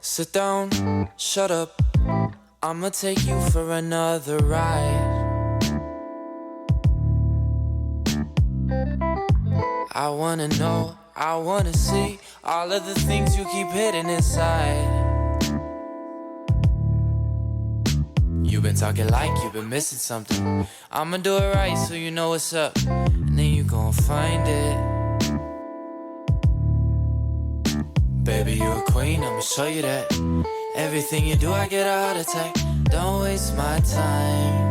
Sit down, shut up, I'ma take you for another ride. I wanna know, I wanna see all of the things you keep hidden inside. You've been talking like you've been missing something. I'ma do it right so you know what's up, and then you gon' find it. Baby, you're a queen, I'ma show you that. Everything you do, I get a heart attack. Don't waste my time.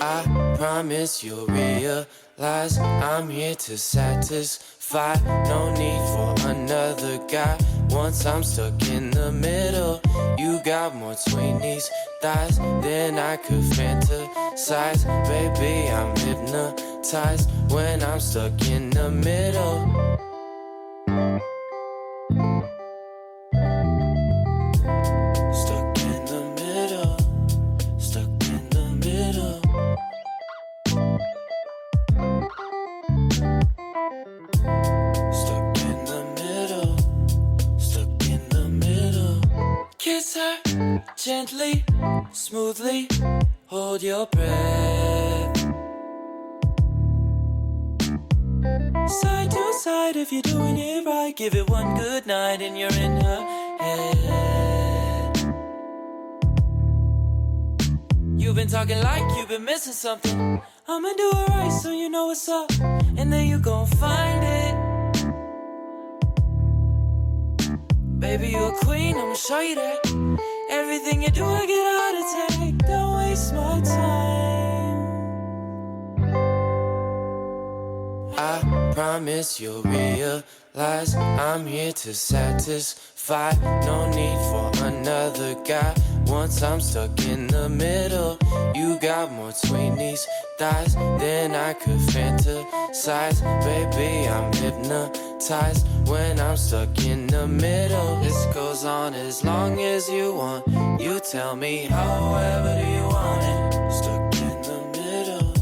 I promise you'll realize I'm here to satisfy. No need for another guy. Once I'm stuck in the middle, you got more between these thighs than I could fantasize. Baby, I'm hypnotized when I'm stuck in the middle. Stuck in the middle. Stuck in the middle. Stuck in the middle. Stuck in the middle. Kiss her gently, smoothly. Hold your breath. Side to side, if you're doing it right, give it one good night and you're in her head. You've been talking like you've been missing something. I'ma do it right so you know what's up, and then you gon' find it. Baby, you a queen, I'ma show you that. Everything you do, I get a heart attack. Don't waste my time. I promise you'll realize I'm here to satisfy. No need for another guy. Once I'm stuck in the middle, you got more between these thighs than I could fantasize. Baby, I'm hypnotized when I'm stuck in the middle. This goes on as long as you want. You tell me however do you want it. Stuck in the middle.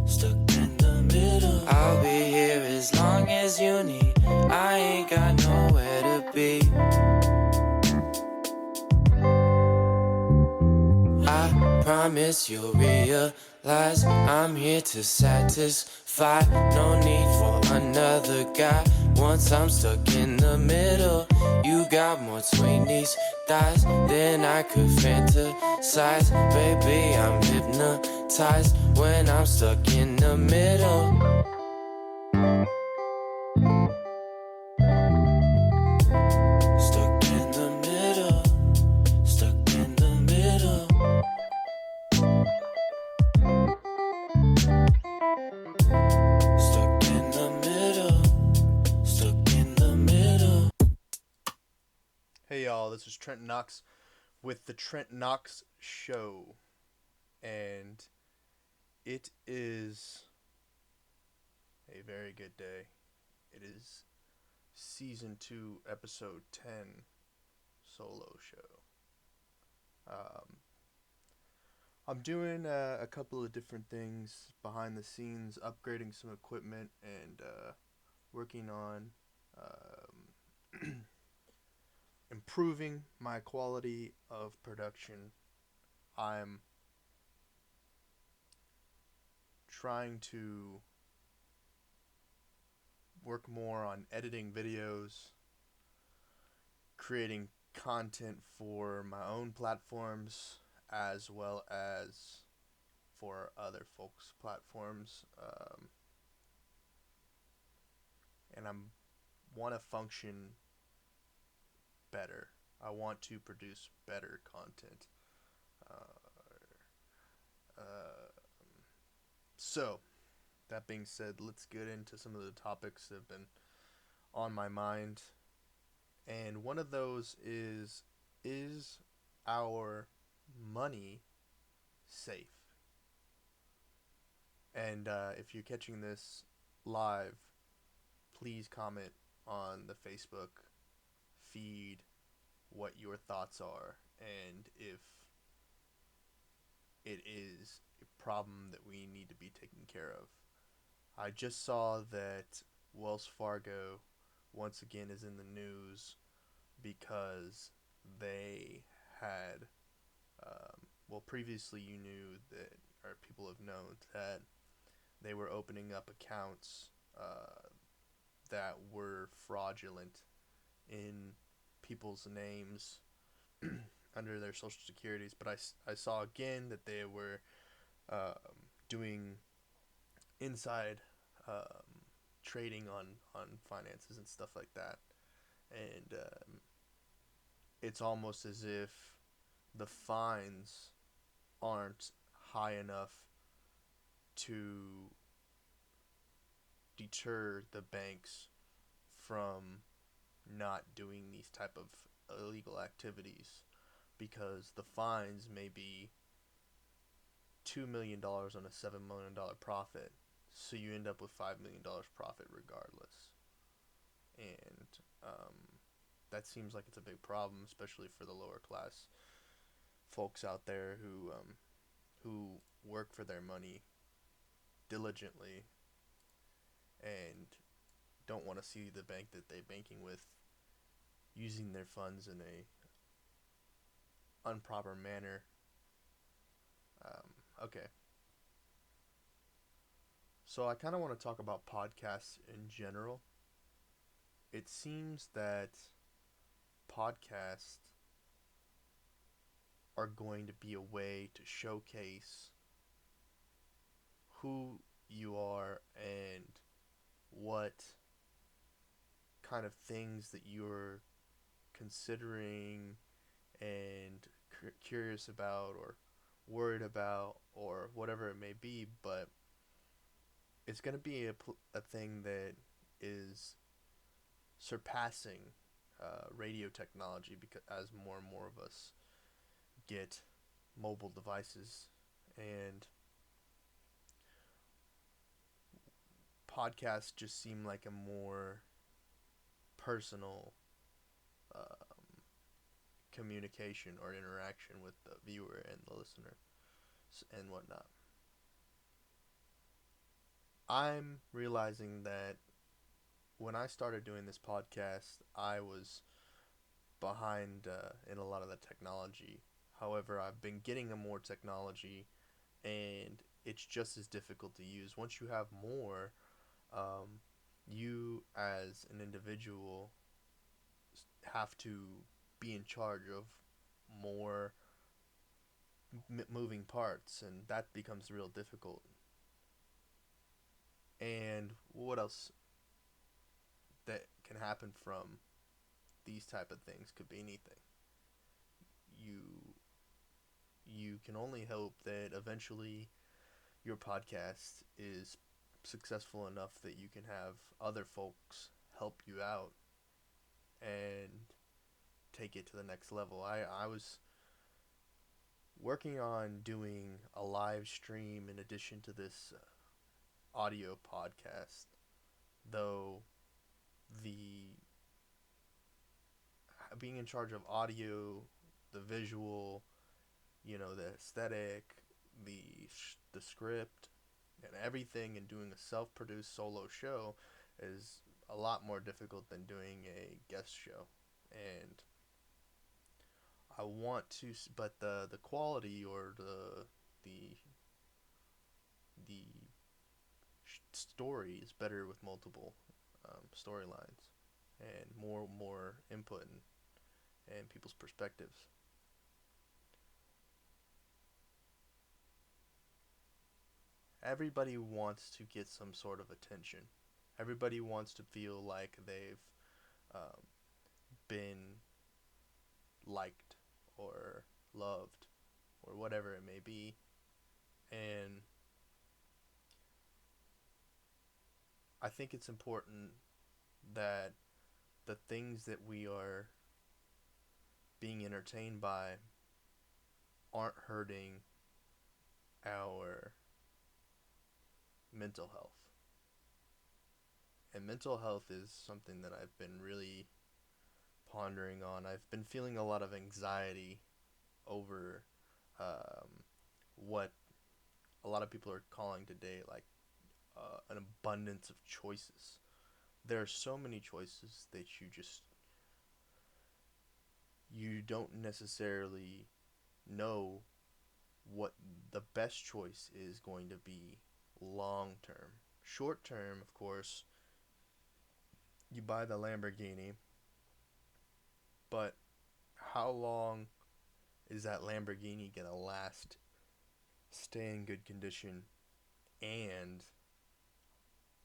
Stuck in the middle. I'll be here as long as you need. I ain't got nowhere to be. I promise you'll realize I'm here to satisfy. No need for another guy. Once I'm stuck in the middle, you got more between these thighs than I could fantasize. Baby, I'm hypnotized when I'm stuck in the middle. Stuck in the middle. Stuck in the middle. Stuck in the middle. Stuck in the middle. Hey y'all, this is Trent Knox with the Trent Knox Show, and it is a very good day. It is Season 2, Episode 10 solo show. I'm doing a couple of different things behind the scenes, upgrading some equipment and working on improving my quality of production. I'm trying to work more on editing videos, creating content for my own platforms as well as for other folks' platforms, and I want to function better. I want to produce better content. So, that being said, let's get into some of the topics that have been on my mind. And one of those is our money safe? And if you're catching this live, please comment on the Facebook feed what your thoughts are and if it is a problem that we need to be taking care of. I just saw that Wells Fargo once again is in the news because they had, well, previously you knew that, or people have known that they were opening up accounts that were fraudulent in people's names under their social securities. But I saw again that they were doing inside trading on finances and stuff like that. And it's almost as if the fines aren't high enough to deter the banks from not doing these type of illegal activities, because the fines may be $2 million on a $7 million profit, so you end up with $5 million profit regardless. And that seems like it's a big problem, especially for the lower class folks out there who work for their money diligently and don't want to see the bank that they're banking with using their funds in a improper manner. Okay, so I kind of want to talk about podcasts in general. It seems that podcasts are going to be a way to showcase who you are and what kind of things that you're considering and curious about or worried about or whatever it may be. But it's going to be a thing that is surpassing radio technology, because as more and more of us get mobile devices, and podcasts just seem like a more personal communication or interaction with the viewer and the listener and whatnot. I'm realizing that when I started doing this podcast, I was behind in a lot of the technology. However, I've been getting a more technology, and it's just as difficult to use. Once you have more, um, you as an individual have to be in charge of more moving parts, and that becomes real difficult. And what else that can happen from these type of things could be anything. You you can only hope that eventually your podcast is successful enough that you can have other folks help you out and take it to the next level. I was working on doing a live stream in addition to this audio podcast, though the being in charge of audio, the visual, the aesthetic, the script, and everything, and doing a self-produced solo show is a lot more difficult than doing a guest show. And I want to, but the quality or the the story is better with multiple storylines and more input and people's perspectives. Everybody wants to get some sort of attention. Everybody wants to feel like they've um, been liked or loved or whatever it may be. And I think it's important that the things that we are being entertained by aren't hurting our mental health. And mental health is something that I've been really pondering on. I've been feeling a lot of anxiety over what a lot of people are calling today like an abundance of choices. There are so many choices that you don't necessarily know what the best choice is going to be long term. Short term, of course, you buy the Lamborghini, but how long is that Lamborghini going to last, stay in good condition, and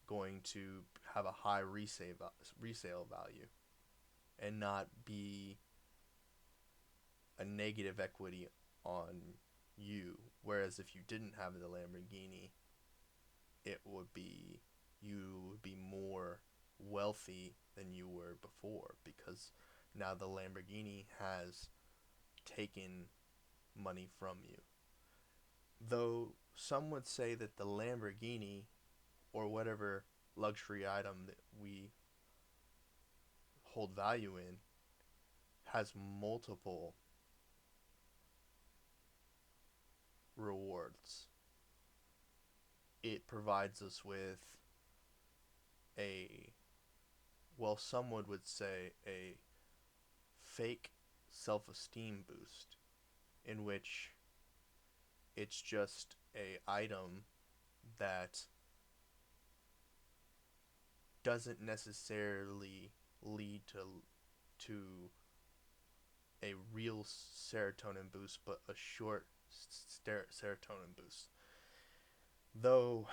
going to have a high resale value and not be a negative equity on you? Whereas if you didn't have the Lamborghini, it would be you would be more wealthy than you were before, because now the Lamborghini has taken money from you. Though some would say that the Lamborghini, or whatever luxury item that we hold value in, has multiple rewards. It provides us with a, well, someone would say a fake self esteem boost, in which it's just a item that doesn't necessarily lead to a real serotonin boost, but a short serotonin boost. Though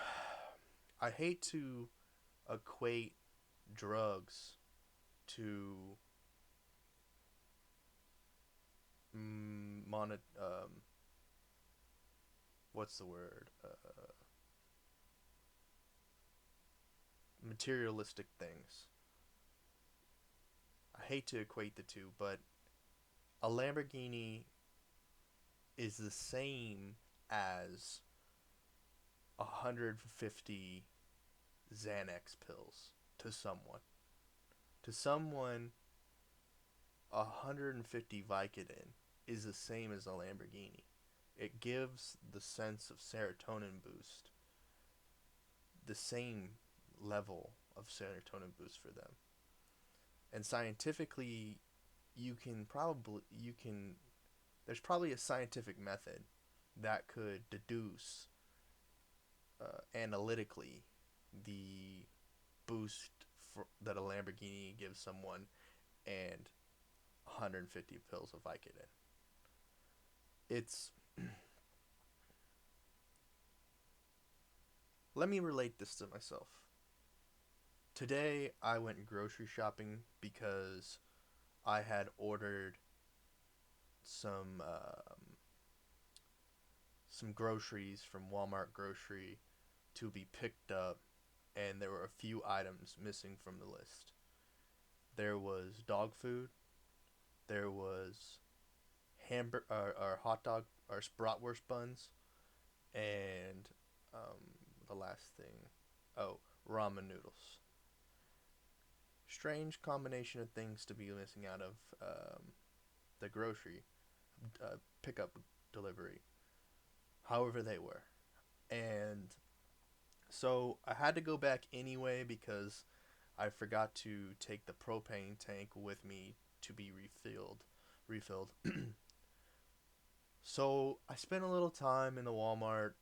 I hate to equate drugs to what's the word? Materialistic things. I hate to equate the two, but a Lamborghini is the same as 150 Xanax pills to someone. To someone, 150 Vicodin is the same as a Lamborghini. It gives the sense of serotonin boost, the same level of serotonin boost for them. And scientifically, you can there's probably a scientific method that could deduce analytically the boost that a Lamborghini gives someone and 150 pills of Vicodin. It's Let me relate this to myself. Today I went grocery shopping because I had ordered some some groceries from Walmart Grocery to be picked up, and there were a few items missing from the list. There was dog food. There was hamburger or hot dog or bratwurst buns, and the last thing, oh, ramen noodles. Strange combination of things to be missing out of the grocery pickup delivery. However, they were, and so I had to go back anyway because I forgot to take the propane tank with me to be refilled. So I spent a little time in the Walmart,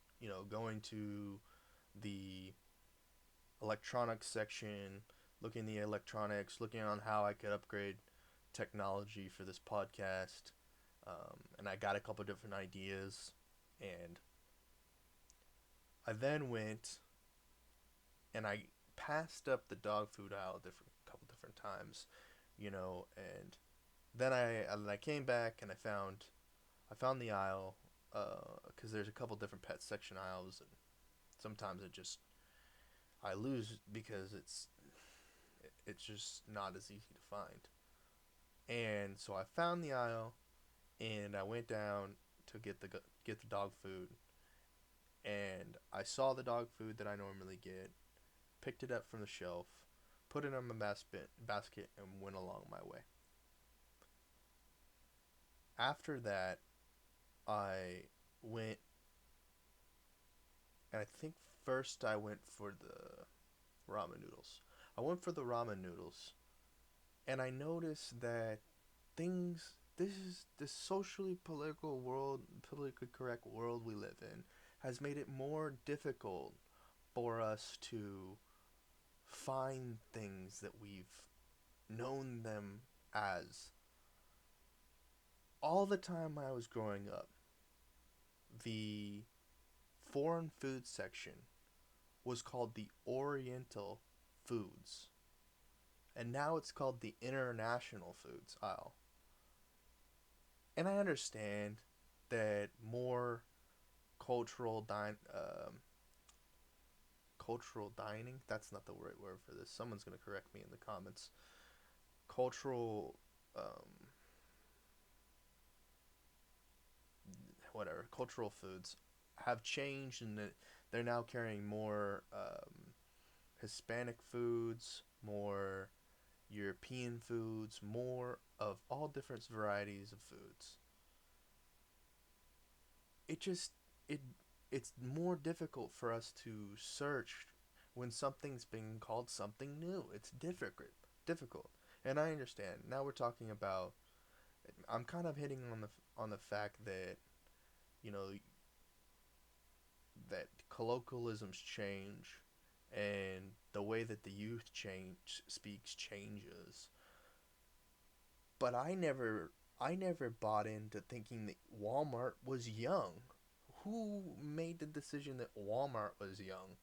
going to the electronics section, looking at the electronics, looking on how I could upgrade technology for this podcast. And I got a couple different ideas, and I then went and I passed up the dog food aisle a couple different times, and then I came back and I found the aisle, because there's a couple different pet section aisles, and sometimes I lose because it's just not as easy to find. And so I found the aisle, and I went down to get the dog food, and I saw the dog food that I normally get, picked it up from the shelf, put it in my basket, and went along my way. After that, I went, and I think first I went for the ramen noodles. I went for the ramen noodles, and I noticed that things. This is the socially political world, politically correct world we live in, has made it more difficult for us to find things that we've known them as. All the time I was growing up, the foreign food section was called the Oriental Foods, and now it's called the International Foods aisle. And I understand that more cultural cultural dining, that's not the right word for this. Someone's going to correct me in the comments. Cultural um, whatever, cultural foods have changed, and that they're now carrying more Hispanic foods, more European foods, more of all different varieties of foods. It just it it's more difficult for us to search when something's being called something new. It's difficult. And I understand. Now we're talking about, I'm kind of hitting on the fact that, you know, that colloquialisms change, and the way that the youth change speaks changes. But I never bought into thinking that Walmart was young. Who made the decision that Walmart was young?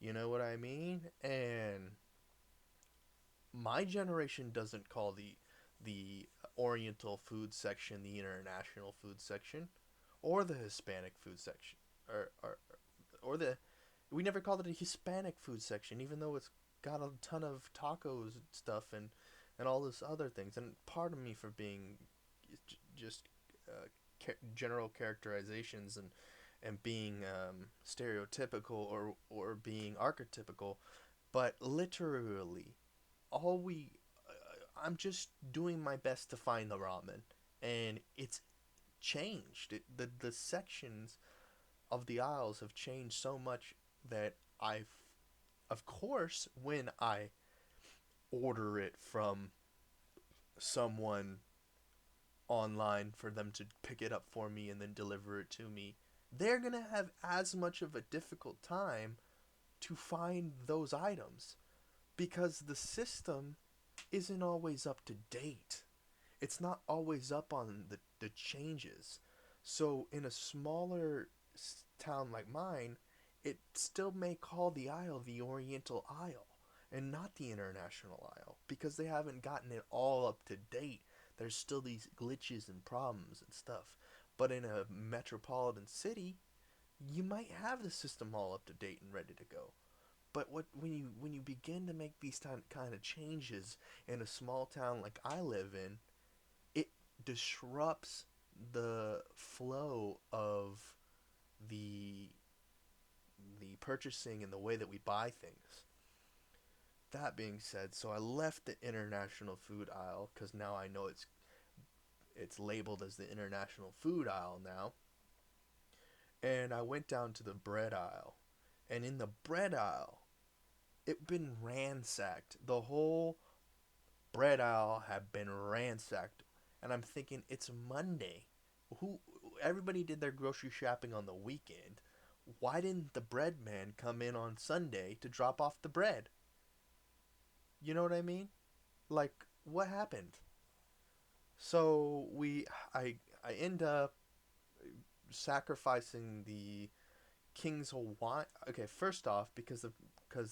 You know what I mean? And my generation doesn't call the Oriental food section the International food section, or the Hispanic food section, or or the we never called it a Hispanic food section, even though it's got a ton of tacos and stuff, and all this other things. And pardon me for being just general characterizations and being stereotypical or being archetypical, but literally all we I'm just doing my best to find the ramen, and it's changed. The sections of the aisles have changed so much that I've, of course, when I order it from someone online for them to pick it up for me and then deliver it to me, they're going to have as much of a difficult time to find those items because the system isn't always up to date. It's not always up on the changes. So in a smaller town like mine, it still may call the aisle the Oriental aisle and not the International aisle because they haven't gotten it all up to date. There's still these glitches and problems and stuff. But in a metropolitan city, you might have the system all up to date and ready to go. But when you begin to make these kind of changes in a small town like I live in, it disrupts the flow of the the purchasing and the way that we buy things. That being said, so I left the international food aisle because now I know it's labeled as the international food aisle now, and I went down to the bread aisle, and in the bread aisle, it been ransacked. The whole bread aisle had been ransacked, and I'm thinking it's Monday. Who Everybody did their grocery shopping on the weekend. Why didn't the bread man come in on Sunday to drop off the bread? You know what I mean? Like, what happened? So I end up sacrificing the King's Hawaiian. Okay, first off, because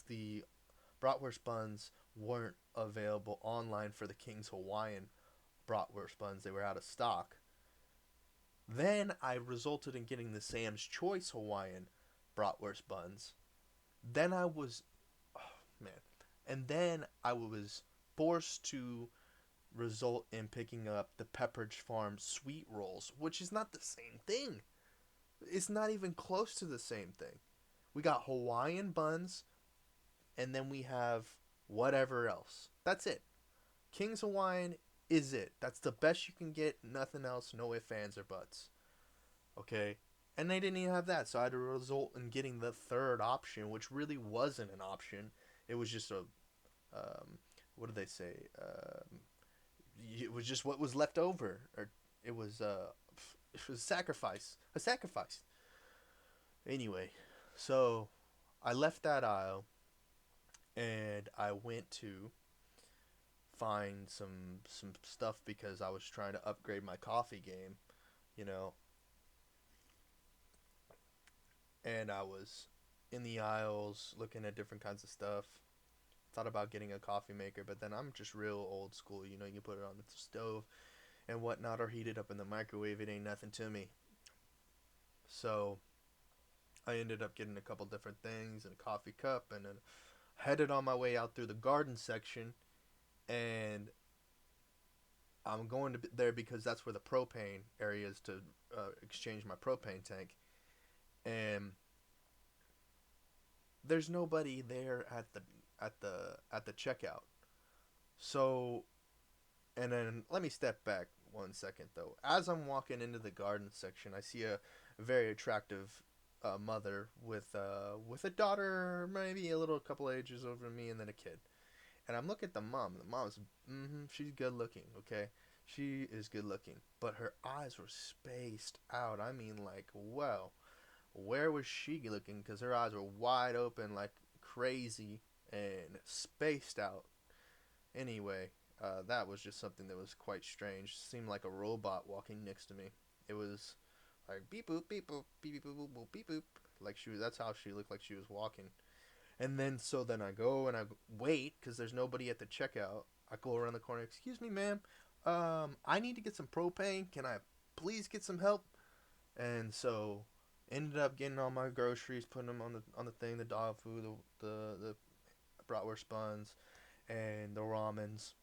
the bratwurst buns weren't available online for the King's Hawaiian bratwurst buns, they were out of stock. Then I resulted in getting the Sam's Choice Hawaiian bratwurst buns. Then I was, oh man, and then I was forced to result in picking up the Pepperidge Farm sweet rolls, which is not the same thing. It's not even close to the same thing. We got Hawaiian buns, and then we have whatever else. That's it. King's Hawaiian is it. That's the best you can get. Nothing else. No ifs, ands, or buts. Okay? And they didn't even have that, so I had to result in getting the third option, which really wasn't an option. It was just a, what do they say? It was just what was left over, or it was it was a sacrifice. Anyway, so I left that aisle and I went to find some stuff because I was trying to upgrade my coffee game, you know, and I was in the aisles looking at different kinds of stuff. Thought about getting a coffee maker, but then I'm just real old school. You know, you can put it on the stove and whatnot, or heat it up in the microwave. It ain't nothing to me. So I ended up getting a couple different things and a coffee cup, and then headed on my way out through the garden section. And I'm going to there because that's where the propane area is to exchange my propane tank. And there's nobody there at the checkout. So, and then let me step back 1 second though. As I'm walking into the garden section, I see a very attractive mother with a daughter, maybe a little couple ages over me, and then a kid. And I'm looking at the mom. The mom's, she's good looking. Okay, she is good looking, but her eyes were spaced out. I mean, like, wow, where was she looking? Because her eyes were wide open, like crazy, and spaced out. Anyway, that was just something that was quite strange. Seemed like a robot walking next to me. It was like beep boop beep boop beep beep boop boop boop beep boop. Like she was. That's how she looked like she was walking. And then so then I go and I wait because there's nobody at the checkout. I go around the corner. Excuse me, ma'am. I need to get some propane. Can I please get some help? And so ended up getting all my groceries, putting them on the thing, the dog food, the bratwurst buns, and the ramens.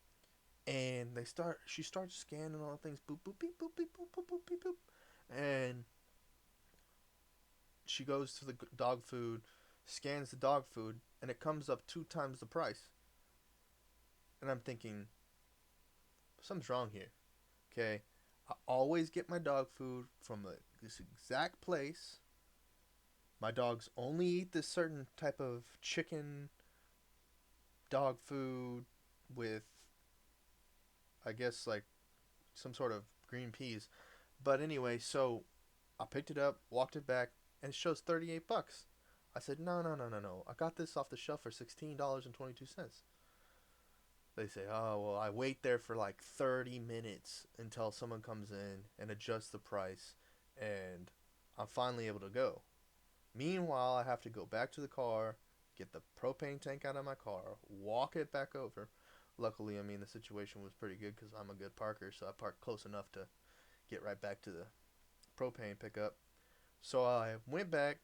And she starts scanning all the things. Boop boop beep boop beep boop boop boop beep boop. And she goes to the dog food, scans the dog food, and it comes up 2 times the price. And I'm thinking, something's wrong here. Okay, I always get my dog food from this exact place. My dogs only eat this certain type of chicken dog food with, I guess, like some sort of green peas. But anyway, so I picked it up, walked it back, and it shows $38. I said, no, no, no, no, no. I got this off the shelf for $16.22. They say, oh, well, I wait there for like 30 minutes until someone comes in and adjusts the price, and I'm finally able to go. Meanwhile, I have to go back to the car, get the propane tank out of my car, walk it back over. Luckily, I mean, the situation was pretty good because I'm a good parker, so I parked close enough to get right back to the propane pickup. So I went back,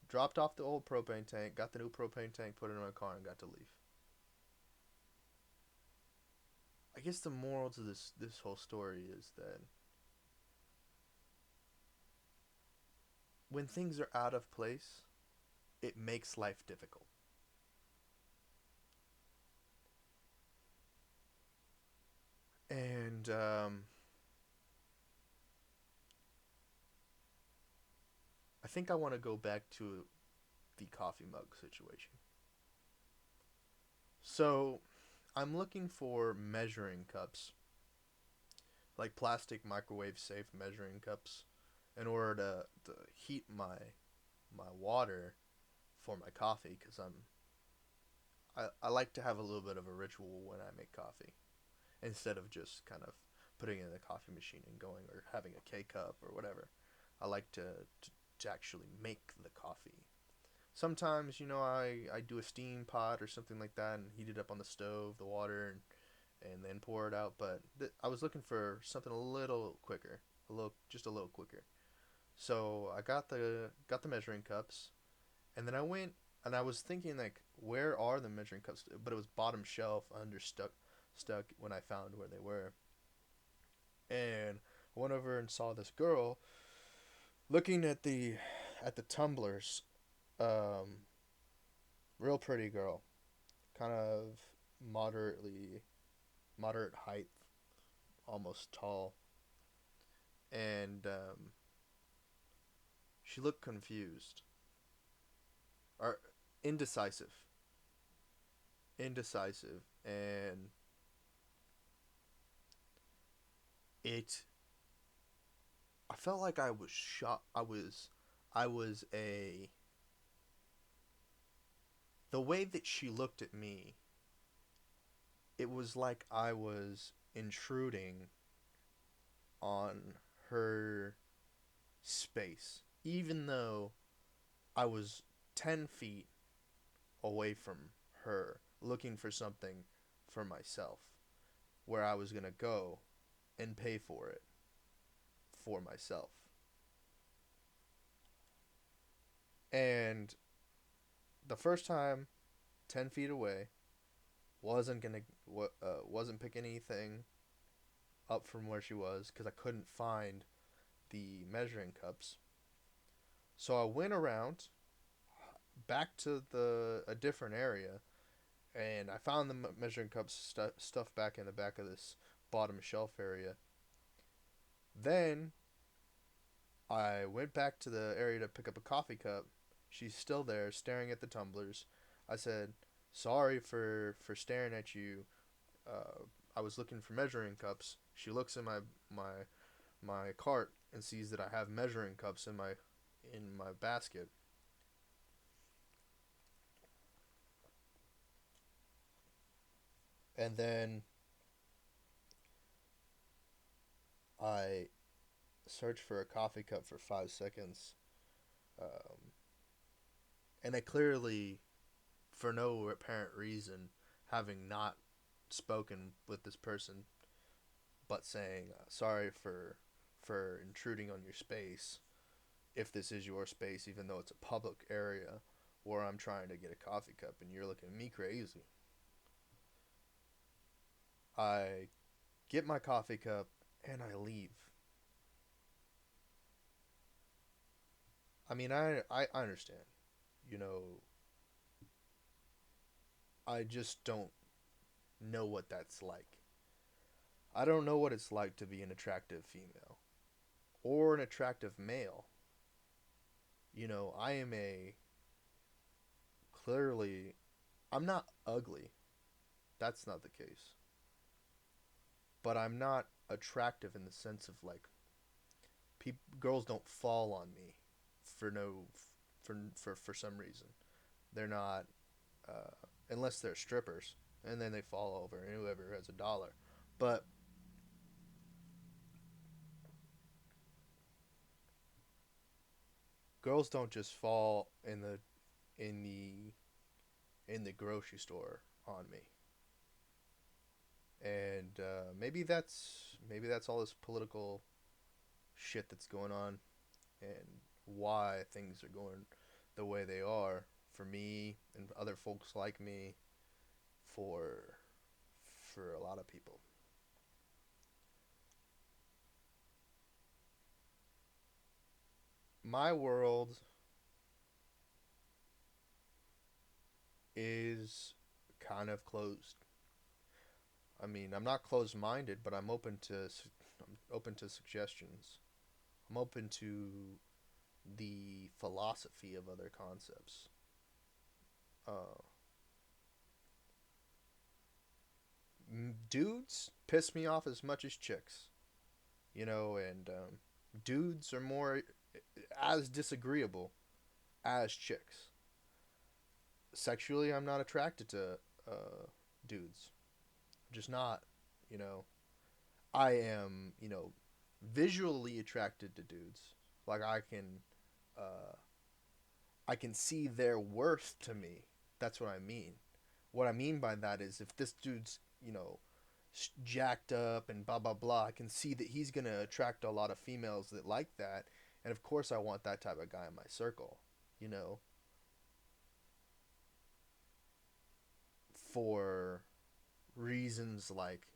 dropped off the old propane tank, got the new propane tank, put it in my car, and got to leave. I guess the moral to this whole story is that when things are out of place, it makes life difficult. And I think I want to go back to the coffee mug situation. So I'm looking for measuring cups, like plastic microwave safe measuring cups, in order to heat my water for my coffee because I like to have a little bit of a ritual when I make coffee instead of just kind of putting it in the coffee machine and going or having a K cup or whatever. I like to actually make the coffee. Sometimes, I do a steam pot or something like that and heat it up on the stove, the water, and then pour it out. But I was looking for something a little quicker, just a little quicker. So I got the measuring cups, and then I went and I was thinking like, where are the measuring cups? But it was bottom shelf under stuck when I found where they were. And I went over and saw this girl Looking at the tumblers, um, real pretty girl, kind of moderately moderate height, almost tall, and she looked confused or indecisive, and it. I felt like I was shot. I was a. The way that she looked at me, it was like I was intruding on her space, even though I was 10 feet away from her, looking for something for myself, where I was going to go and pay for it for myself. And the first time, 10 feet away, wasn't picking anything up from where she was because I couldn't find the measuring cups. So I went around back to the a different area, and I found the measuring cups stuff back in the back of this bottom shelf area. Then I went back to the area to pick up a coffee cup. She's still there, staring at the tumblers. I said, "Sorry for staring at you. I was looking for measuring cups." She looks in my cart and sees that I have measuring cups in my basket. And then I search for a coffee cup for 5 seconds, um, and I clearly, for no apparent reason, having not spoken with this person, but saying sorry for intruding on your space, if this is your space, even though it's a public area where I'm trying to get a coffee cup and you're looking at me crazy. I get my coffee cup and I leave. I mean, I understand. You know, I just don't know what that's like. I don't know what it's like to be an attractive female or an attractive male. I am a clearly, I'm not ugly. That's not the case. But I'm not attractive in the sense of like girls don't fall on me for no for some reason. They're not unless they're strippers, and then they fall over and whoever has $1. But girls don't just fall in the in the grocery store on me. And maybe that's all this political shit that's going on, and why things are going the way they are for me and other folks like me, for a lot of people. My world is kind of closed. I mean, I'm not closed-minded, but I'm open to suggestions. I'm open to the philosophy of other concepts. Uh, Dudes piss me off as much as chicks, and dudes are more as disagreeable as chicks. Sexually, I'm not attracted to dudes. I'm just not. You know, I am. Visually attracted to dudes. Like uh, I can see their worth to me. That's what I mean. What I mean by that is if this dude's jacked up and blah blah blah, I can see that he's gonna attract a lot of females that like that, and of course I want that type of guy in my circle. You know, for reasons like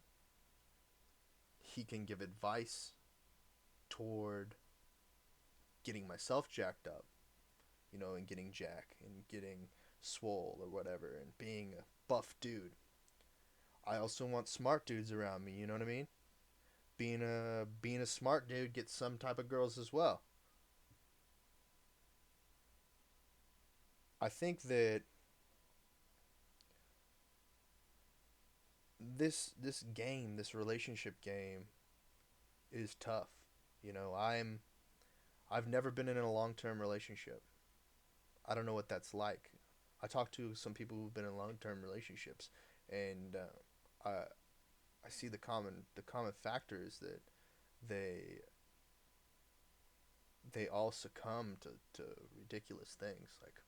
he can give advice toward getting myself jacked up, and getting jack and getting swole or whatever and being a buff dude. I also want smart dudes around me, you know what I mean? Being a smart dude gets some type of girls as well. I think that this game, this relationship game is tough. I've never been in a long-term relationship. I don't know what that's like. I talk to some people who've been in long-term relationships, and I see the common factor is that they they all succumb to ridiculous things. Like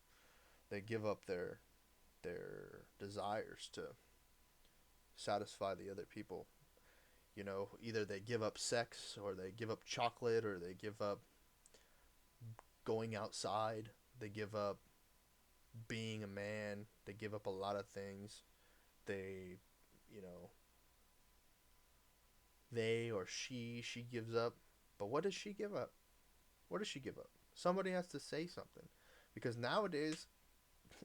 they give up their desires to satisfy the other people. Either they give up sex, or they give up chocolate, or they give up going outside. They give up being a man. They give up a lot of things. They, you know, they or she gives up. But what does she give up? What does she give up? Somebody has to say something, because nowadays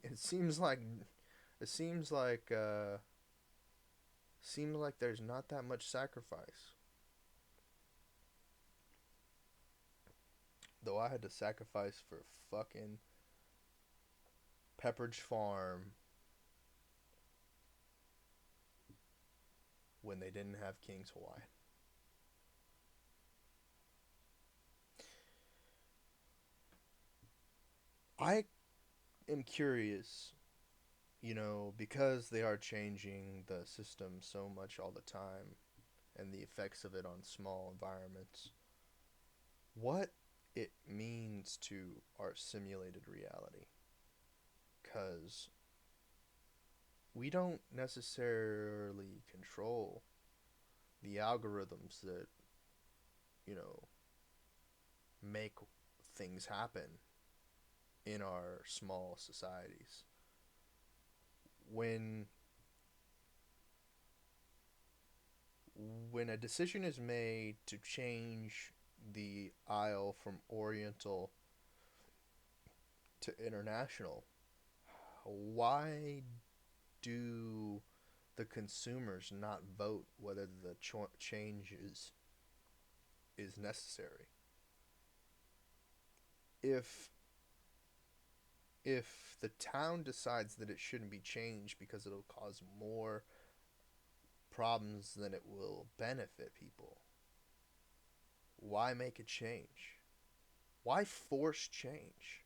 it seems like it seems like there's not that much sacrifice. Though I had to sacrifice for fucking Pepperidge Farm when they didn't have King's Hawaiian. I am curious, because they are changing the system so much all the time and the effects of it on small environments, what it means to our simulated reality. Because we don't necessarily control the algorithms that, you know, make things happen in our small societies. When when a decision is made to change the aisle from Oriental to international, why do the consumers not vote whether the change is necessary? If if the town decides that it shouldn't be changed because it'll cause more problems than it will benefit people, why make a change? Why force change?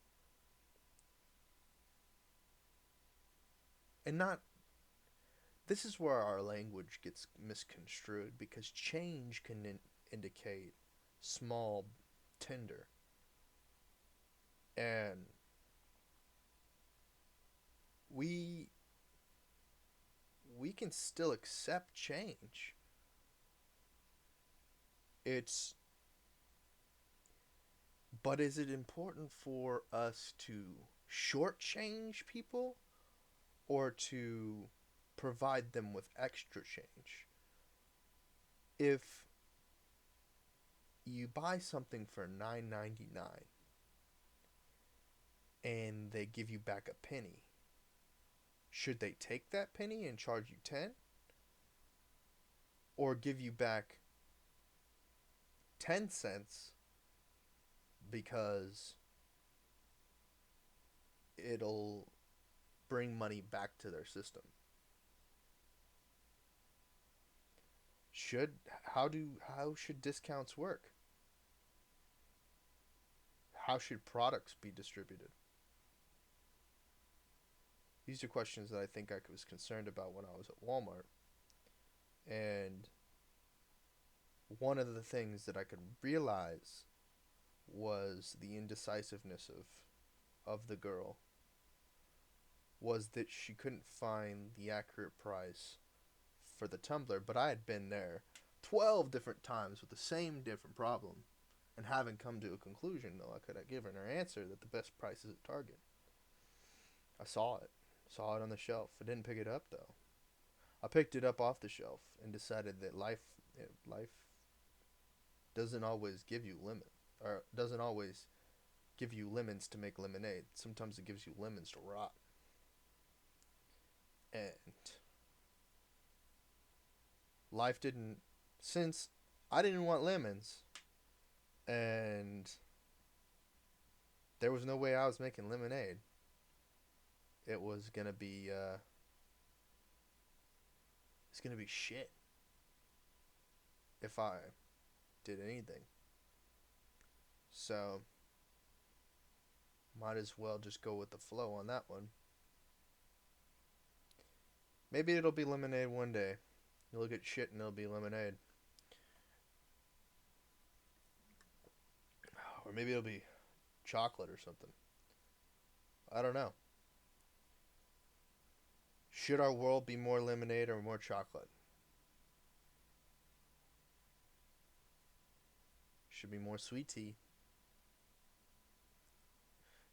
And not This is where our language gets misconstrued, because change can indicate small, tender, and we we can still accept change. It's But is it important for us to shortchange people, or to provide them with extra change? If you buy something for $9.99 and they give you back a penny, should they take that penny and charge you 10, or give you back 10 cents because it'll bring money back to their system? Should how should discounts work? How should products be distributed? These are questions that I think I was concerned about when I was at Walmart. And one of the things that I could realize was the indecisiveness of the girl, was that she couldn't find the accurate price for the tumbler, but I had been there 12 different times with the same different problem and haven't come to a conclusion, though I could have given her answer that the best price is at Target. I saw it on the shelf. I didn't pick it up, though. I picked it up off the shelf and decided that life doesn't always give you limit, or doesn't always give you lemons to make lemonade. Sometimes it gives you lemons to rot. And life didn't, since I didn't want lemons, and there was no way I was making lemonade. It was gonna be, it's gonna be shit if I did anything. So, might as well just go with the flow on that one. Maybe it'll be lemonade one day. You'll look at shit and it'll be lemonade. Or maybe it'll be chocolate or something. I don't know. Should our world be more lemonade or more chocolate? Should be more sweet tea.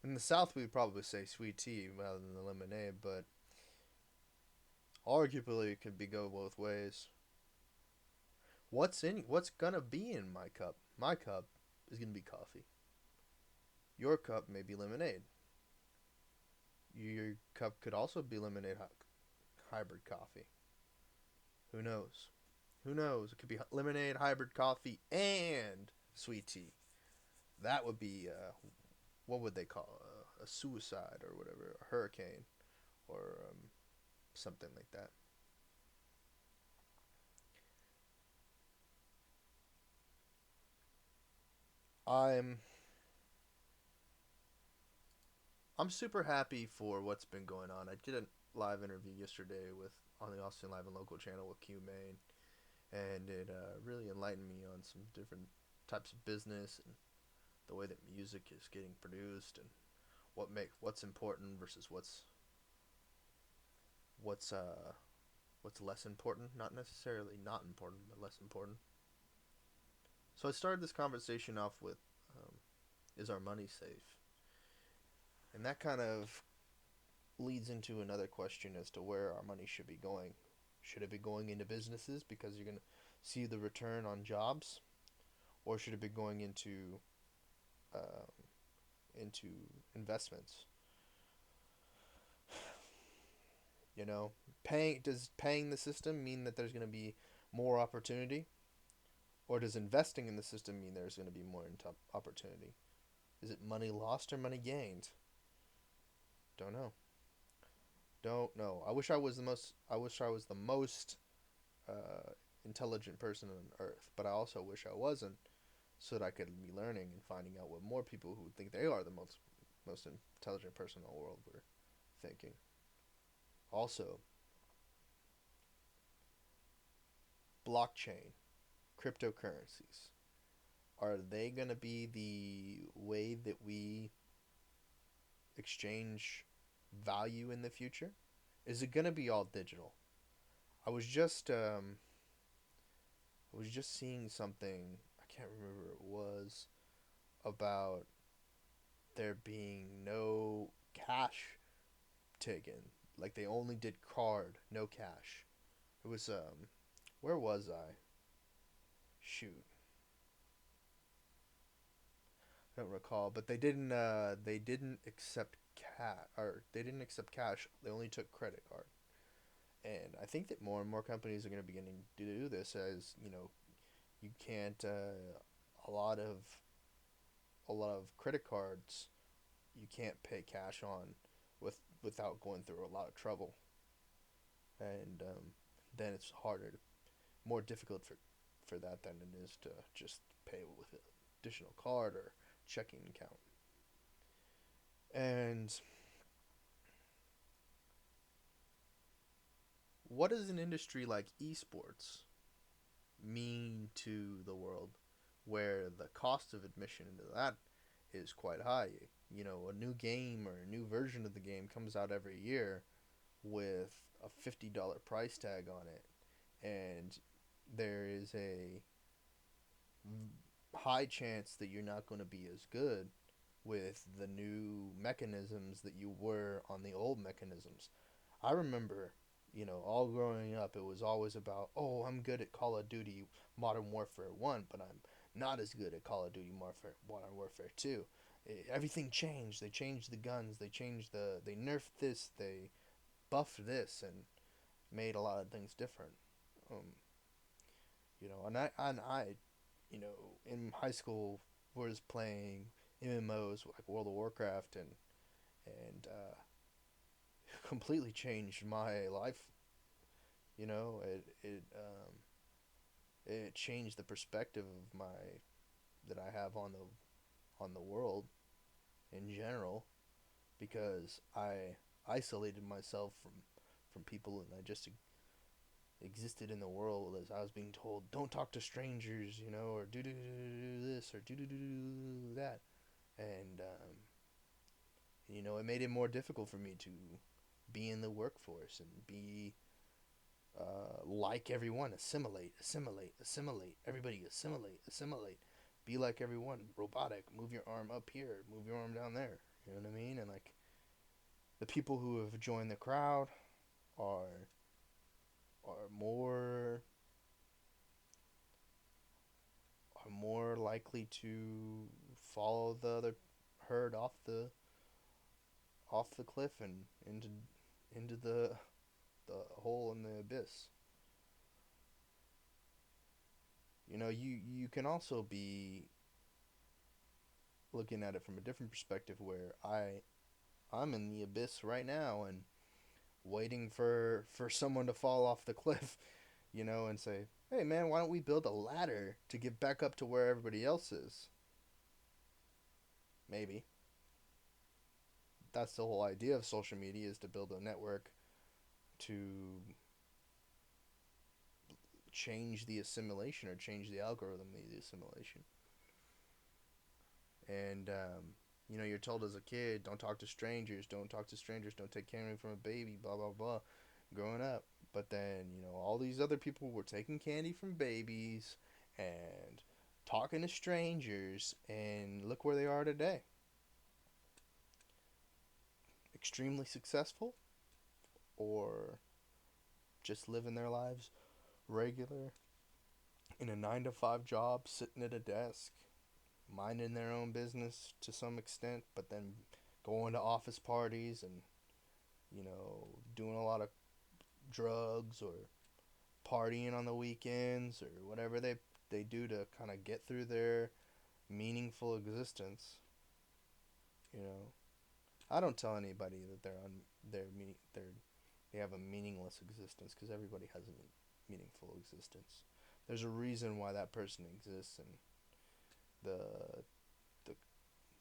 In the South, we'd probably say sweet tea rather than the lemonade, but arguably it could be go both ways. What's gonna be in my cup? My cup is gonna be coffee. Your cup may be lemonade. Your cup could also be lemonade hybrid coffee. Who knows? Who knows? It could be lemonade hybrid coffee and sweet tea. That would be what would they call a suicide or whatever, a hurricane or something like that. I'm I'm super happy for what's been going on. I did a live interview yesterday with on the Austin Live and Local channel with Q Main, and it really enlightened me on some different types of business and the way that music is getting produced and what's important versus what's what's less important. Not necessarily not important, but less important. So I started this conversation off with, um, "Is our money safe?" And that kind of leads into another question as to where our money should be going. Should it be going into businesses because you're going to see the return on jobs, or should it be going um, into investments? You know, paying the system mean that there's going to be more opportunity, or does investing in the system mean there's going to be more opportunity? Is it money lost or money gained? Don't know. Don't know. I wish I was the most uh, intelligent person on earth, but I also wish I wasn't, so that I could be learning and finding out what more people who think they are the most intelligent person in the world were thinking. Also, blockchain, cryptocurrencies, are they going to be the way that we exchange value in the future? Is it going to be all digital? I was just um, I was just seeing something. I can't remember what it was about there being no cash taken. Like they only did card, no cash. It was where was I? Shoot, I don't recall. But they didn't accept cash, or they didn't accept cash. They only took credit card. And I think that more and more companies are going to be beginning to do this, as you know, you can't a lot of a lot of credit cards you can't pay cash on without going through a lot of trouble, and then it's harder, more difficult for that than it is to just pay with an additional card or checking account. And what does an industry like esports mean to the world, where the cost of admission into that is quite high? You know, a new game or a new version of the game comes out every year with a $50 price tag on it, and there is a high chance that you're not going to be as good with the new mechanisms that you were on the old mechanisms. I remember, all growing up, it was always about, oh, I'm good at Call of Duty Modern Warfare 1, but I'm not as good at Call of Duty Modern Warfare 2. everything changed. They changed the guns. They nerfed this. They buffed this and made a lot of things different. Um, and I, in high school was playing MMOs like World of Warcraft and completely changed my life. It changed the perspective of my that I have on the world in general because I isolated myself from people and I just existed in the world as I was being told, don't talk to strangers, or do this or do that, and it made it more difficult for me to be in the workforce and be like everyone, assimilate, everybody assimilate, be like everyone, robotic, move your arm up here, move your arm down there, you know what I mean? And like the people who have joined the crowd are are more are more likely to follow the other herd off the cliff and into the hole in the abyss. You can also be looking at it from a different perspective where I'm in the abyss right now and waiting for someone to fall off the cliff, and say, "Hey man, why don't we build a ladder to get back up to where everybody else is?" Maybe. That's the whole idea of social media, is to build a network to change the assimilation or change the algorithm of the assimilation. And you're told as a kid, don't talk to strangers, don't talk to strangers, don't take candy from a baby, blah blah blah, growing up. But then all these other people were taking candy from babies and talking to strangers, and look where they are today. Extremely successful, or just living their lives regular in a 9 to 5 job, sitting at a desk, minding their own business to some extent, but then going to office parties and doing a lot of drugs or partying on the weekends or whatever they do to kind of get through their meaningful existence. You know, I don't tell anybody that they have a meaningless existence, because everybody has a meaningful existence. There's a reason why that person exists, and the the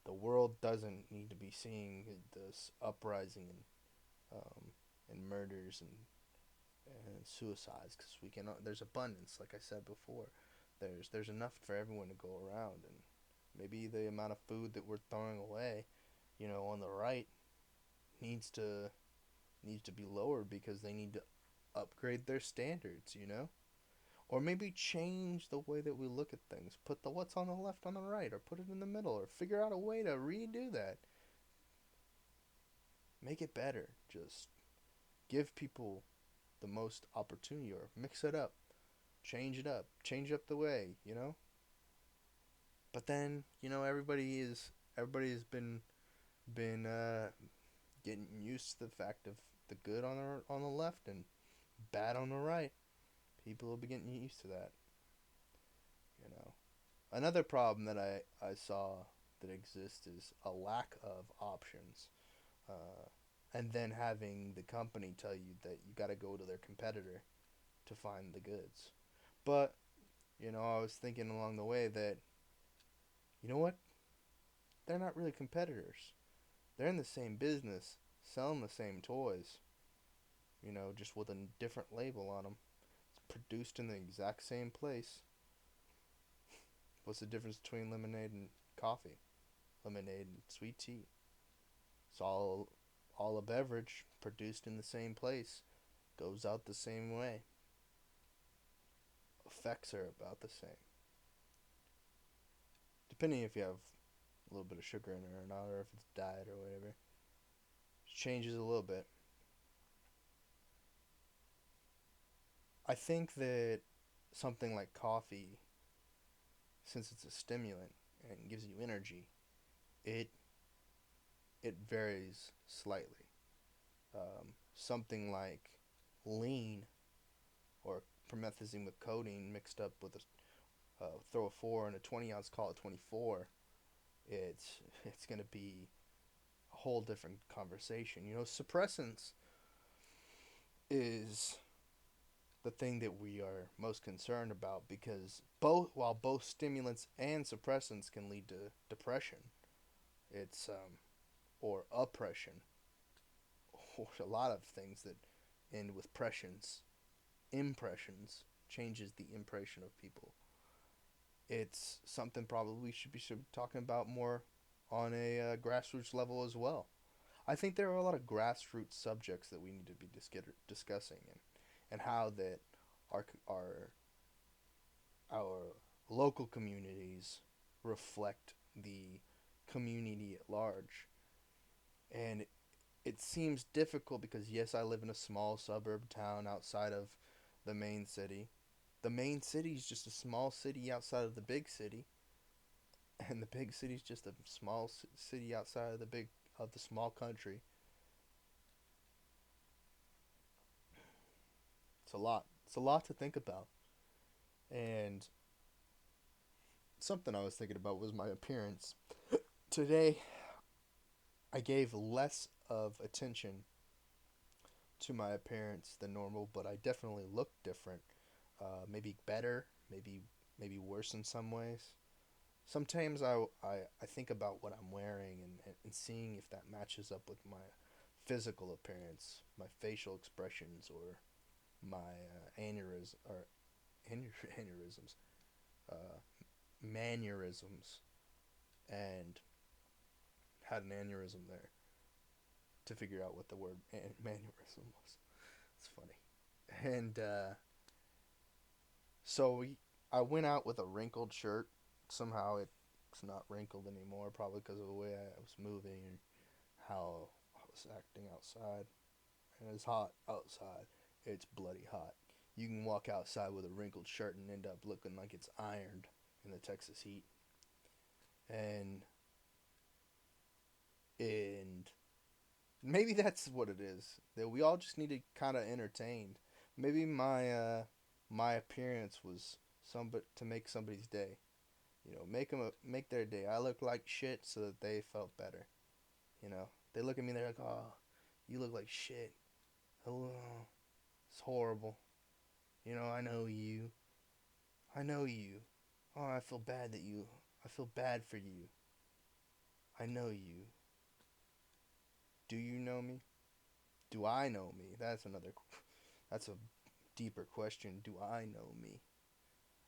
the world doesn't need to be seeing this uprising and murders and suicides, because we can. There's abundance, like I said before. There's enough for everyone to go around, and maybe the amount of food that we're throwing away, on the right, needs to needs to be lowered because they need to upgrade their standards. Or maybe change the way that we look at things. Put the what's on the left on the right, or put it in the middle, or figure out a way to redo that. Make it better. Just give people the most opportunity, or mix it up. Change up the way. But then, everybody has been getting used to the fact of the good on the left and bad on the right. People will be getting used to that. You know. Another problem that I saw that exists is a lack of options. And then having the company tell you that you got to go to their competitor to find the goods. But, I was thinking along the way that, you know what? They're not really competitors. They're in the same business, selling the same toys, just with a different label on them. It's produced in the exact same place. What's the difference between lemonade and coffee? Lemonade and sweet tea. It's all a beverage produced in the same place, goes out the same way. Effects are about the same. Depending if you have a little bit of sugar in it or not, or if it's diet or whatever. It changes a little bit. I think that something like coffee, since it's a stimulant and gives you energy, it it varies slightly. Something like lean or promethazine with codeine mixed up with a throw a 4 and a 20 ounce, call it 24. It's gonna be a whole different conversation. Suppressants is the thing that we are most concerned about, because both stimulants and suppressants can lead to depression, it's or oppression, or a lot of things that end with pressions, impressions, changes the impression of people. It's something probably we should be talking about more on a grassroots level as well. I think there are a lot of grassroots subjects that we need to be discussing, and how that our our local communities reflect the community at large. And it seems difficult because, yes, I live in a small suburb town outside of the main city. The main city is just a small city outside of the big city, and the big city is just a small city outside of the small country. It's a lot. It's a lot to think about. And something I was thinking about was my appearance. Today, I gave less of attention to my appearance than normal, but I definitely looked different. Maybe better, maybe worse in some ways. Sometimes I think about what I'm wearing, and seeing if that matches up with my physical appearance, my facial expressions, or my aneurysms, uh, mannerisms, and had an aneurysm there to figure out what the word mannerism was. It's funny. And so I went out with a wrinkled shirt. Somehow it's not wrinkled anymore, probably because of the way I was moving and how I was acting outside. And it's hot outside. It's bloody hot. You can walk outside with a wrinkled shirt and end up looking like it's ironed in the Texas heat. And and maybe that's what it is. That we all just need to kind of entertained. Maybe my appearance was to make somebody's day. Make their day. I look like shit so that they felt better. They look at me, they're like, "Oh, you look like shit. Oh, it's horrible. I know you. I know you. Oh, I feel bad that you. I feel bad for you. I know you. Do you know me? Do I know me? That's a deeper question. Do I know me?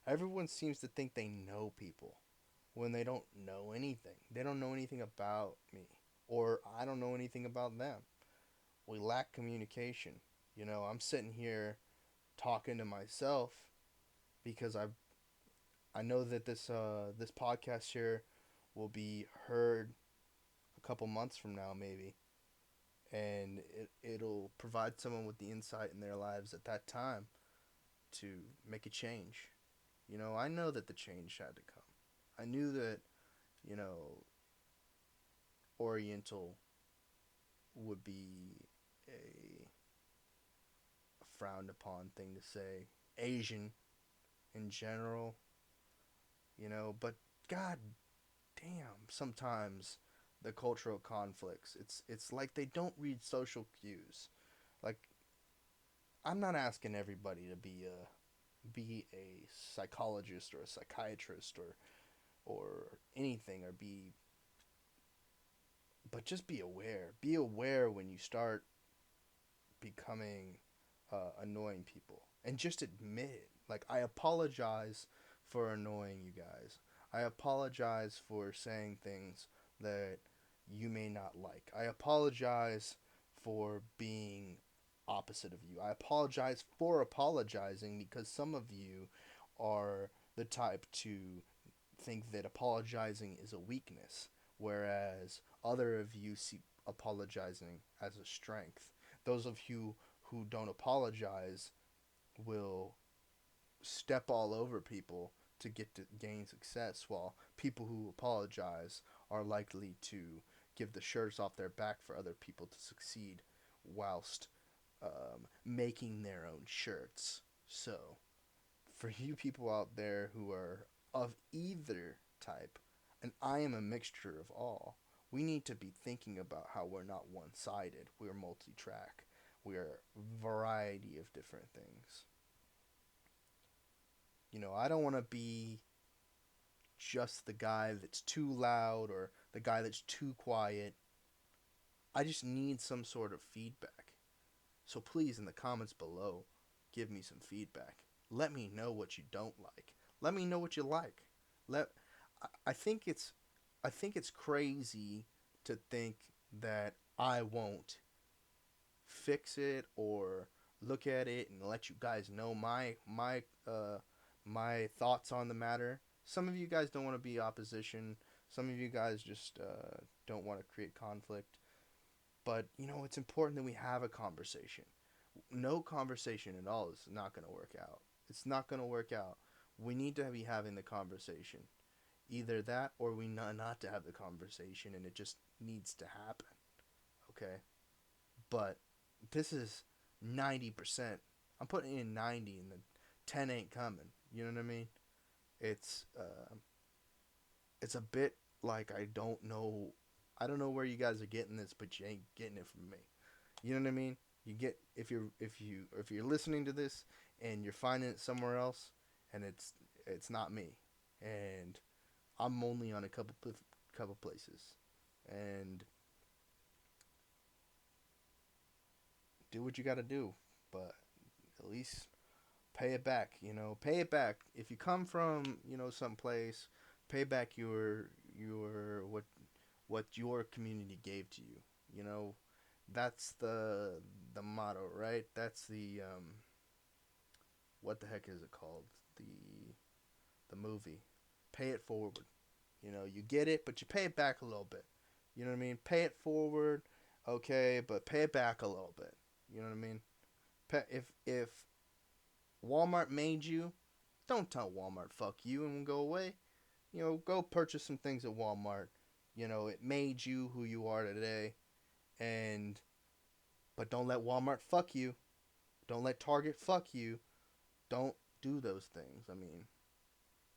Everyone seems to think they know people when they don't know anything. They don't know anything about me, or I don't know anything about them. We lack communication. I'm sitting here talking to myself because I know that this podcast here will be heard a couple months from now, maybe, and it'll provide someone with the insight in their lives at that time to make a change. I know that the change had to come. I knew that, you know, Oriental would be a frowned upon thing to say. Asian in general, but god damn, sometimes the cultural conflicts, it's like they don't read social cues. Like, I'm not asking everybody to be a psychologist or a psychiatrist or anything, or be but just be aware. Be aware when you start becoming annoying people, and just admit it. Like, I apologize for annoying you guys. I apologize for saying things that you may not like. I apologize for being opposite of you. I apologize for apologizing, because some of you are the type to think that apologizing is a weakness, whereas other of you see apologizing as a strength. Those of you who don't apologize will step all over people to gain success, while people who apologize are likely to give the shirts off their back for other people to succeed whilst making their own shirts. So, for you people out there who are of either type, and I am a mixture of all, we need to be thinking about how we're not one sided. We're multi track. We're a variety of different things. I don't want to be just the guy that's too loud or the guy that's too quiet. I just need some sort of feedback. So please, in the comments below, give me some feedback. Let me know what you don't like. Let me know what you like. Let I think it's crazy to think that I won't fix it or look at it and let you guys know my thoughts on the matter. Some of you guys don't want to be opposition. Some of you guys just don't want to create conflict. But it's important that we have a conversation. No conversation at all is not going to work out. It's not going to work out. We need to be having the conversation. Either that or we not to have the conversation and it just needs to happen. Okay? But this is 90%. I'm putting in 90 and the 10 ain't coming. You know what I mean? It's it's a bit like I don't know where you guys are getting this, but you ain't getting it from me. You know what I mean? You get if you're listening to this and you're finding it somewhere else and it's not me. And I'm only on a couple places. And do what you got to do, but at least pay it back. Pay it back. If you come from some place, pay back your what your community gave to you. That's the motto, right? That's the what the heck is it called? The movie. Pay it forward. You get it, but you pay it back a little bit. You know what I mean? Pay it forward, okay, but pay it back a little bit. You know what I mean? If Walmart made you, don't tell Walmart fuck you and go away. Go purchase some things at Walmart. It made you who you are today, and but don't let Walmart fuck you. Don't let Target fuck you. Don't do those things. I mean,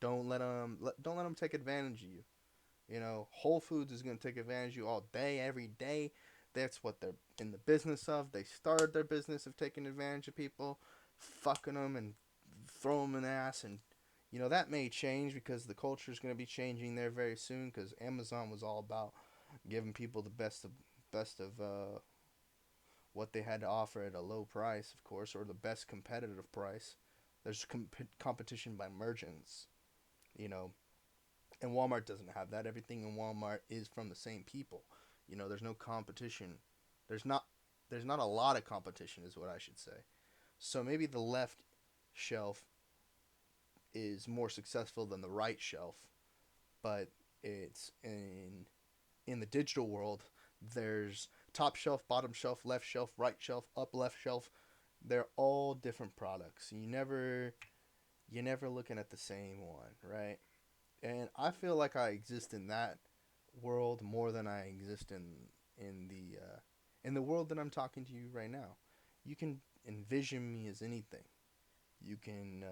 don't let them take advantage of you. Whole Foods is going to take advantage of you all day, every day. That's what they're in the business of. They started their business of taking advantage of people, fucking them and throw them in the ass. And, that may change because the culture is going to be changing there very soon because Amazon was all about giving people the best of what they had to offer at a low price, of course, or the best competitive price. There's competition by merchants, you know, and Walmart doesn't have that. Everything in Walmart is from the same people. There's no competition. There's not there's not a lot of competition is what I should say. So maybe the left shelf is more successful than the right shelf, but it's in the digital world there's top shelf, bottom shelf, left shelf, right shelf, up left shelf. They're all different products. You're never looking at the same one, right? And I feel like I exist in that world more than I exist in the world that I'm talking to you right now. You can envision me as anything. You can,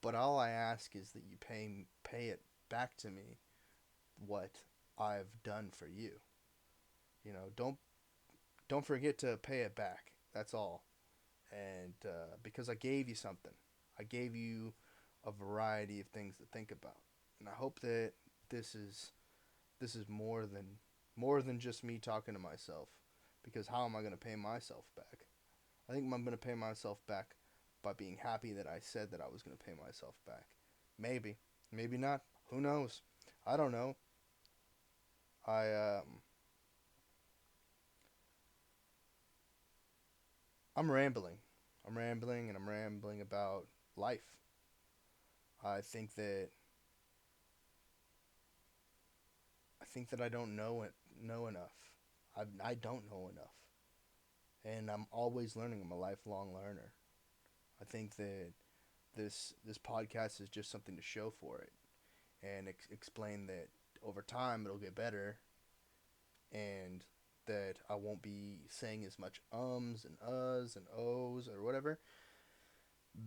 but all I ask is that you pay it back to me what I've done for you. Don't forget to pay it back. That's all. And because I gave you something, I gave you a variety of things to think about, and I hope that this is more than just me talking to myself. Because how am I going to pay myself back? I think I'm going to pay myself back by being happy that I said that I was going to pay myself back. Maybe, maybe not. Who knows? I don't know. I I'm rambling. I'm rambling and I'm rambling about life. I think that I don't know enough. I don't know enough, and I'm always learning. I'm a lifelong learner. I think that this podcast is just something to show for it and explain that over time it'll get better, and that I won't be saying as much ums and uhs and ohs or whatever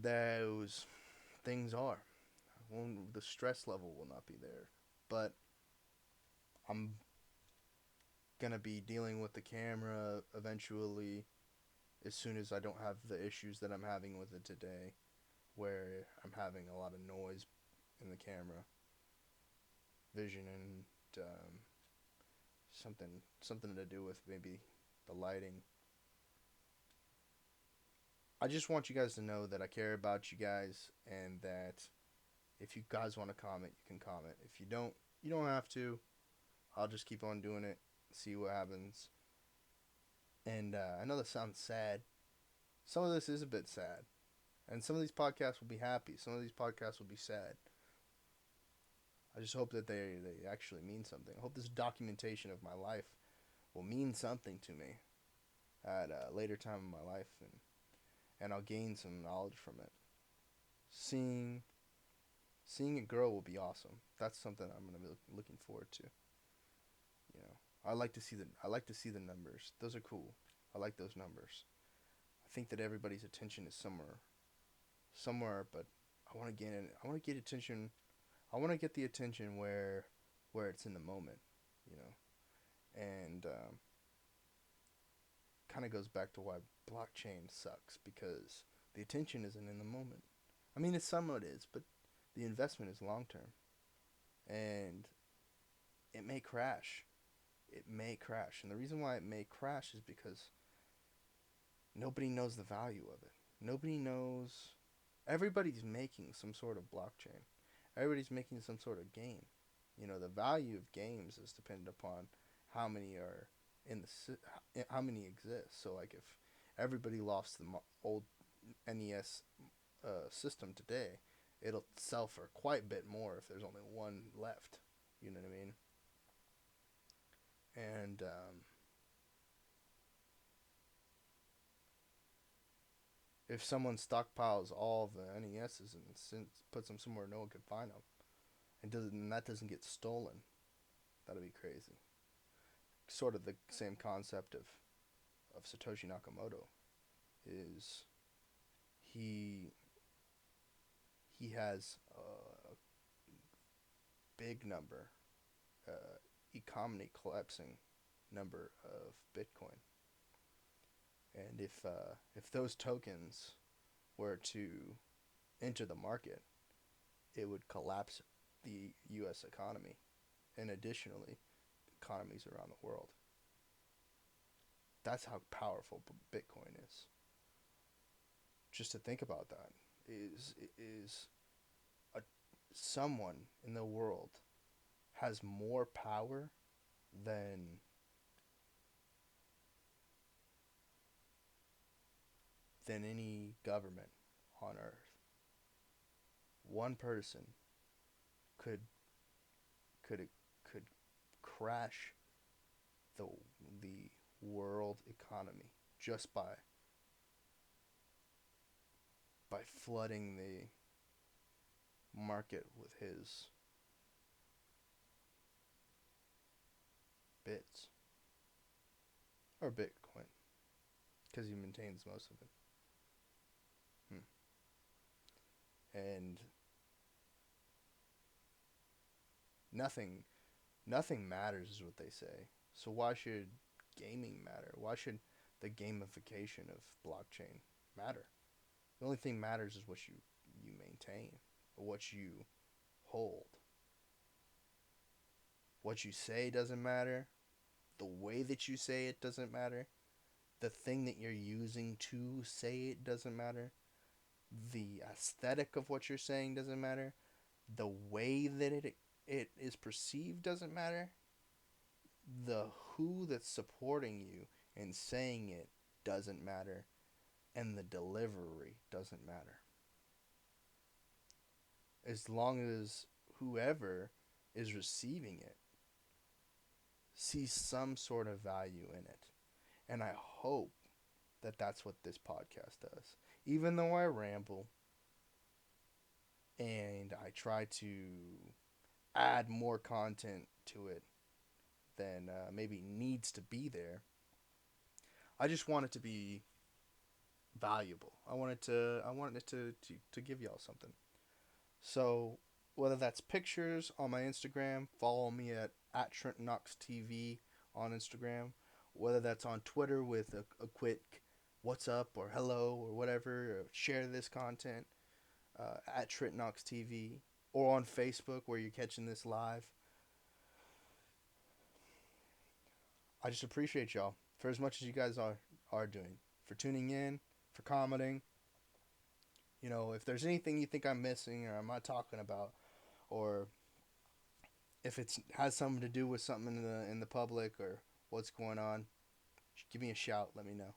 those things are. The stress level will not be there. But I'm gonna be dealing with the camera eventually as soon as I don't have the issues that I'm having with it today, where I'm having a lot of noise in the camera, vision, and something to do with maybe the lighting. I just want you guys to know that I care about you guys, and that if you guys want to comment, you can comment. If you don't, you don't have to. I'll just keep on doing it, see what happens. And I know that sounds sad. Some of this is a bit sad. And some of these podcasts will be happy. Some of these podcasts will be sad. I just hope that they actually mean something. I hope this documentation of my life will mean something to me at a later time in my life. And I'll gain some knowledge from it. Seeing it grow will be awesome. That's something I'm going to be looking forward to. You know, I like to see the numbers. Those are cool. I like those numbers. I think that everybody's attention is somewhere, but I want to get attention. I want to get the attention where it's in the moment, you know, and kind of goes back to why blockchain sucks, because the attention isn't in the moment. I mean, it somewhat is, but the investment is long term, and it may crash. It may crash, and the reason why it may crash is because nobody knows the value of it. Nobody knows. Everybody's making some sort of blockchain. Everybody's making some sort of game. You know, the value of games is dependent upon how many are how many exist. So, like, if everybody lost the old NES system today, it'll sell for quite a bit more if there's only one left. You know what I mean? And if someone stockpiles all the NESs and puts them somewhere no one can find them, and that doesn't get stolen, that'll be crazy. Sort of the same concept of Satoshi Nakamoto is he has a big number, economy collapsing number of Bitcoin, and if those tokens were to enter the market, it would collapse the U.S. economy, and additionally, economies around the world. That's how powerful Bitcoin is. Just to think about that is a someone in the world has more power than any government on earth. One person could could could crash the world economy just by flooding the market with his bits, or Bitcoin, because he maintains most of it. And nothing matters is what they say. So why should gaming matter? Why should the gamification of blockchain matter? The only thing matters is what you maintain, or what you hold. What you say doesn't matter. The way that you say it doesn't matter. The thing that you're using to say it doesn't matter. The aesthetic of what you're saying doesn't matter. The way that it is perceived doesn't matter. The who that's supporting you and saying it doesn't matter. And the delivery doesn't matter. As long as whoever is receiving it sees some sort of value in it. And I hope that that's what this podcast does. Even though I ramble and I try to add more content to it than maybe needs to be there. I just want it to be valuable. I wanted to give y'all something. So whether that's pictures on my Instagram, follow me at Trent Knox TV on Instagram. Whether that's on Twitter with a quick what's up or hello or whatever, or share this content at Trent Knox TV, or on Facebook where you're catching this live. I just appreciate y'all for as much as you guys are doing, for tuning in, for commenting. You know, if there's anything you think I'm missing or I'm not talking about, or if it has something to do with something in the public or what's going on, give me a shout. Let me know.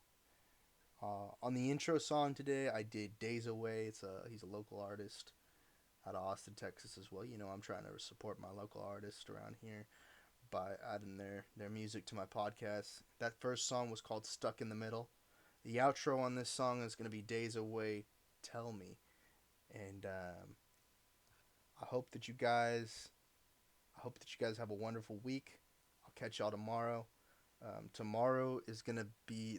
On the intro song today, I did "Days Away." He's a local artist out of Austin, Texas as well. You know, I'm trying to support my local artists around here by adding their music to my podcast. That first song was called "Stuck in the Middle." The outro on this song is going to be "Days Away, Tell Me," and I hope that you guys have a wonderful week. I'll catch y'all tomorrow. Tomorrow is going to be,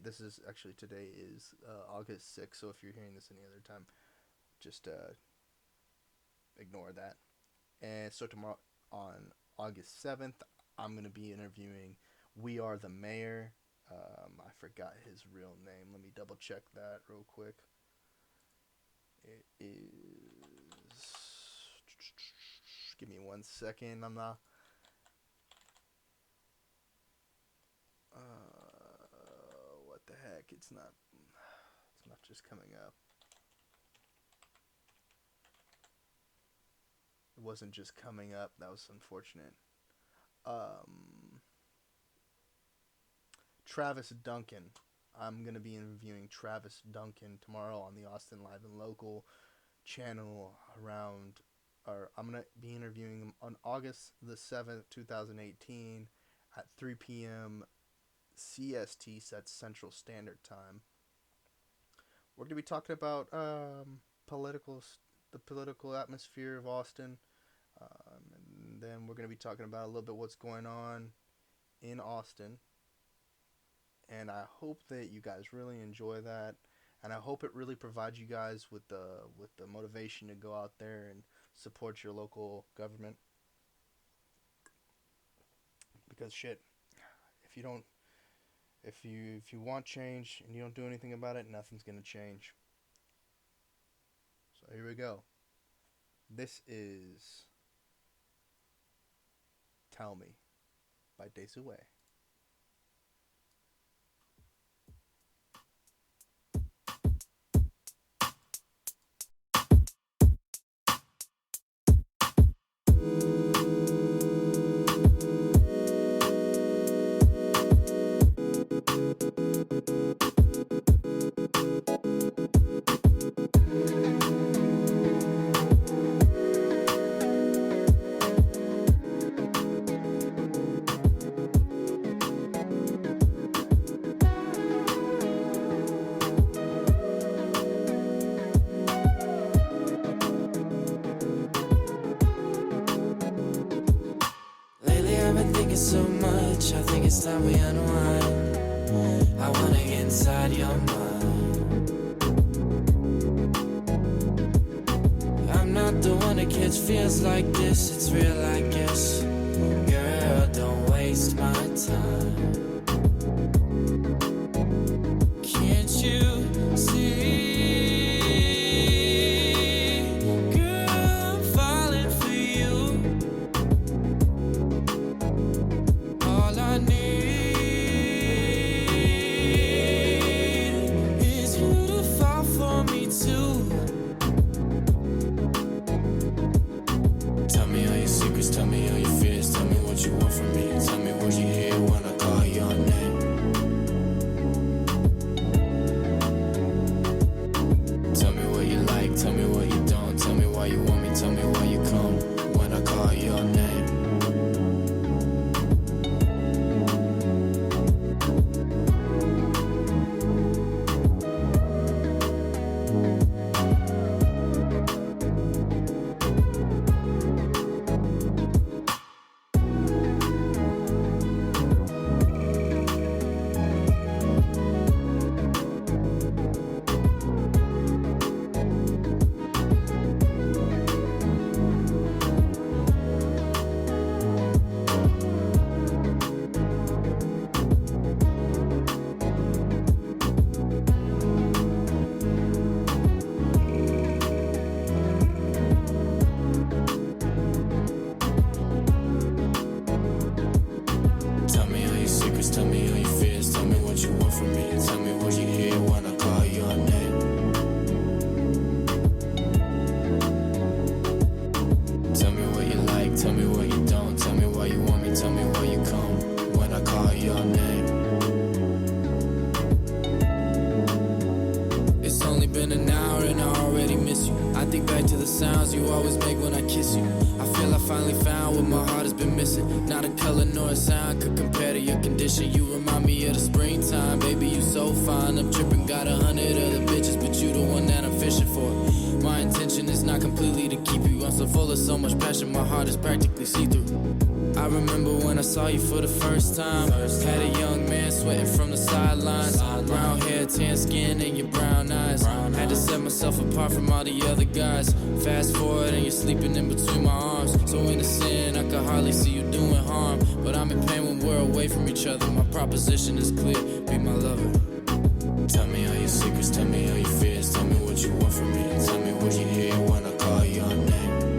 today is August 6th, so if you're hearing this any other time, just ignore that. And so tomorrow, on August 7th, I'm going to be interviewing We Are the Mayor. I forgot his real name. Let me double check that real quick. It is... Give me 1 second. I'm not... what the heck? It's not just coming up. It wasn't just coming up. That was unfortunate. Travis Duncan. I'm going to be interviewing Travis Duncan tomorrow on the Austin Live and Local channel I'm going to be interviewing him on August the 7th, 2018 at 3 p.m. CST, set Central Standard Time. We're going to be talking about the political atmosphere of Austin. And then we're going to be talking about a little bit what's going on in Austin. And I hope that you guys really enjoy that. And I hope it really provides you guys with the motivation to go out there and support your local government. Because shit, if you want change and you don't do anything about it, nothing's gonna change. So here we go. This is "Tell Me" by Days Away. So much, I think it's time we unwind. I wanna get inside your mind. I'm not the one that catch feels like this, it's real I guess. Girl, don't waste my time. Can't you see? from me. Tell me what you hear when I call your name. Tell me what you like, tell me what you don't. Tell me why you want me, tell me why you come when I call your name. It's only been an hour and I already miss you. I think back to the sounds you always make when I kiss you. I feel I finally found what my heart has been missing. Not a color nor a sound could compare to your condition. You remind me of the springtime, baby, you so fine. I'm tripping, got 100 other bitches, but you the one that I'm fishing for. My intention is not completely to keep you. I'm so full of so much passion, my heart is practically see-through. I remember when I saw you for the first time. Had a young man sweating from the sidelines. Brown hair, tan skin, and your brown eyes. Had to set myself apart from all the other guys. Fast forward and you're sleeping in between my arms. So innocent, I could hardly see you doing harm. But I'm in pain when we're away from each other. My proposition is clear, be my lover. Tell me all your secrets, tell me all your fears. Tell me what you want from me. Tell me what you hear when I call your name.